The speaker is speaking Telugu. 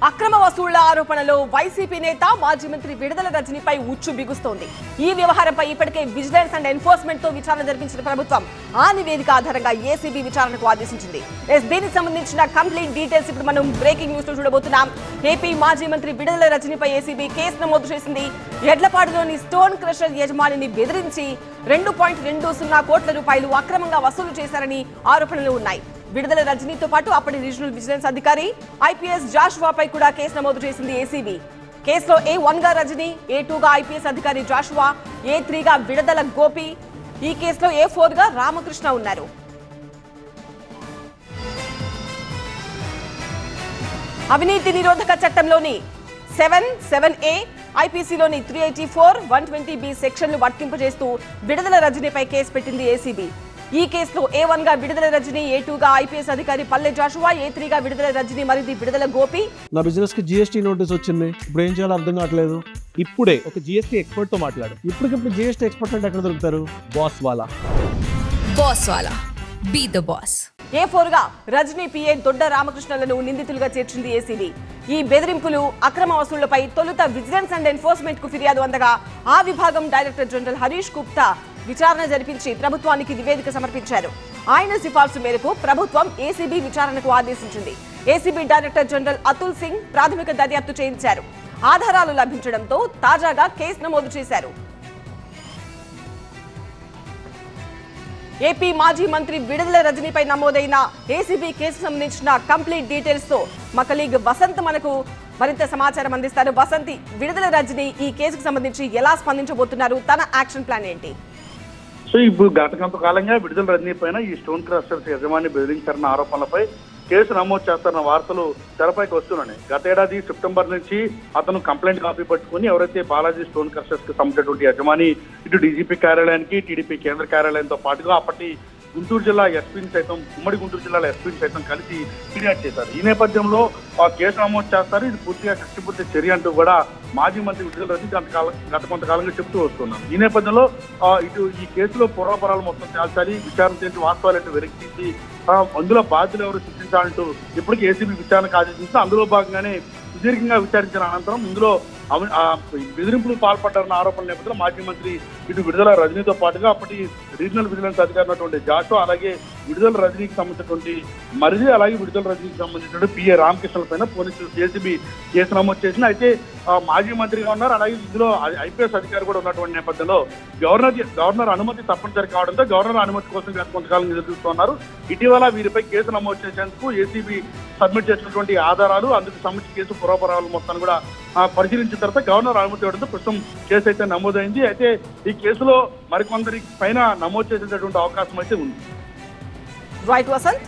అక్రమ వసూళ్ల ఆరోపణలో వైసీపీ నేత మాజీ మంత్రి విడుదల రజనీపై ఉచ్చు బిగుస్తోంది. ఈ వ్యవహారంపై ఇప్పటికే విజిలెన్స్ అండ్ ఎన్ఫోర్స్మెంట్ తో విచారణ జరిపించిన ప్రభుత్వం ఆ నివేదిక ఆధారంగా ఏసీబీ విచారణకు ఆదేశించింది. దీనికి సంబంధించిన కంప్లీట్ డీటెయిల్స్ ఇప్పుడు మనం బ్రేకింగ్ న్యూస్ లో చూడబోతున్నాం. ఏపీ మాజీ మంత్రి విడుదల రజనీపై ఏసీబీ కేసు నమోదు చేసింది. ఎడ్లపాడులోని స్టోన్ క్రషర్ యజమానిని బెదిరించి 2.20 కోట్ల రూపాయలు అక్రమంగా వసూలు చేశారని ఆరోపణలు ఉన్నాయి. విడుదల రజనీతో పాటు అప్పటి రీజనల్ విజిలెన్స్ అధికారి ఐపీఎస్ జాషువాపై కూడా కేసు నమోదు చేసింది ఏసీబీ. కేసులో A1 గా రజనీ, A2 గా ఐపీఎస్ అధికారి జాషువా, A3 గా విడుదల గోపి, ఈ కేసులో A4 గా రామకృష్ణ ఉన్నారు. అవినీతి నిరోధక చట్టంలోని 7(7)A, ఐపీసీలోని 384, 120B సెక్షన్లు వర్తింపజేస్తూ విడుదల రజనీపై కేసు పెట్టింది ఏసీబీ. ఈ కేసులో A1 గా విడుదల రజనీ, A2 గా ఐపీఎస్ అధికారి పల్లె జాషువా, A3 గా విడుదల రజనీ మరిది విడుదల గోపి. నా బిజినెస్ కి జీఎస్టీ నోటీస్ వచ్చింది. ఇప్పుడు ఏం చేయాలో అర్థం కావట్లేదు. ఇప్పుడే ఒక జీఎస్టీ ఎక్స్పర్ట్ తో మాట్లాడు. ఇప్పటికిప్పుడు జీఎస్టీ ఎక్స్పర్ట్ అంటే ఎక్కడ దొరుకుతారు? బాస్ వాలా బీ ద బాస్. A4 గా రజనీ, పిఏ దొడ్డ రామకృష్ణలను నిందితులుగా చేర్చింది ఏసీబీ. ఈ బెదిరింపులు, అక్రమ వసూళ్లపై తొలుత విజిలెన్స్ అండ్ ఎన్ఫోర్స్మెంట్ కు ఫిర్యాదు అందగా ఆ విభాగం డైరెక్టర్ జనరల్ హరీష్ గుప్తా విచారణ జరిపించి ప్రభుత్వానికి నివేదిక సమర్పించారు. ఆయన సిఫార్సు మేరకు ప్రభుత్వం ఏసీబీ విచారణకు ఆదేశించింది. ACB director general Atul Singh ప్రాథమిక దర్యాప్తు చేయించారు. ఆధారాలు లభించడంతో తాజాగా కేసు నమోదు చేశారు. ఏపీ మాజీ మంత్రి విడుదల రజనీపై నమోదైన ఏసీబీ కేసు సంబంధించిన కంప్లీట్ డీటెయిల్స్ తో మా కలీగ్ వసంత్ మనకు మరింత సమాచారం అందిస్తారు. వసంతి, విడుదల రజనీ ఈ కేసుకు సంబంధించి ఎలా స్పందించబోతున్నారు? తన యాక్షన్ ప్లాన్ ఏంటి? సో ఇప్పుడు గత కొంతకాలంగా విడుదల రజనీ పైన ఈ స్టోన్ క్రషర్స్ యజమాని బెదిరించారన్న ఆరోపణలపై కేసు నమోదు చేస్తారన్న వార్తలు తెరపైకి వస్తున్నాయి. గతేడాది సెప్టెంబర్ నుంచి అతను కంప్లైంట్ కాపీ పట్టుకుని ఎవరైతే బాలాజీ స్టోన్ క్రషర్స్ కి సంబంధించినటువంటి యజమాని ఇటు డీజీపీ కార్యాలయానికి, టీడీపీ కేంద్ర కార్యాలయంతో పాటుగా అప్పటి గుంటూరు జిల్లా ఎస్పీని సైతం, ఉమ్మడి గుంటూరు జిల్లాలో ఎస్పీని సైతం కలిసి ఫిర్యాదు చేశారు. ఈ నేపథ్యంలో ఆ కేసు నమోదు చేస్తారు. ఇది పూర్తిగా కక్షపూర్తి చర్య అంటూ కూడా మాజీ మంత్రి విడుదల రజనీ గత కొంతకాలంగా చెప్తూ వస్తున్నారు. ఈ నేపథ్యంలో ఇటు ఈ కేసులో పూర్వపరాలు మొత్తం తేల్చాలి, విచారణ చేసి వాస్తవాలు వెలికి తీసి అందులో బాధ్యులు ఎవరు శిక్షించాలంటూ ఇప్పటికీ ఏసీబీ విచారణకు ఆదేశించి అందులో భాగంగానే సుదీర్ఘంగా విచారించిన అనంతరం ఇందులో బెదిరింపులు పాల్పడ్డారన్న ఆరోపణల నేపథ్యంలో మాజీ మంత్రి ఇటు విడుదల రజనీతో పాటుగా అప్పటి రీజనల్ విజిలెన్స్ అధికారి ఉన్నటువంటి జాషువా, అలాగే విడుదల రజనీకి సంబంధించినటువంటి మరిది, అలాగే విడుదల రజనీకి సంబంధించినటువంటి పిఏ రామకృష్ణ పైన పోలీసులు ఏసీబీ కేసు నమోదు చేసిన. అయితే మాజీ మంత్రిగా ఉన్నారు, అలాగే ఇందులో ఐపీఎస్ అధికారి కూడా ఉన్నటువంటి నేపథ్యంలో గవర్నర్ అనుమతి తప్పనిసరి కావడంతో గవర్నర్ అనుమతి కోసం కొంతకాలం ఎదురు చూస్తున్నారు. ఇటీవల వీరిపై కేసు నమోదు చేసేందుకు ఏసీబీ సబ్మిట్ చేసినటువంటి ఆధారాలు, అందుకు సంబంధించి కేసు పూర్వపరాలు మొత్తాన్ని కూడా పరిశీలించిన తర్వాత గవర్నర్ అనుమతి ఇవ్వడంతో ప్రస్తుతం కేసు అయితే నమోదైంది. అయితే ఈ కేసులో మరికొందరి పైన నమోదు చేసేటటువంటి అవకాశం అయితే ఉంది. రైట్ వసంత్.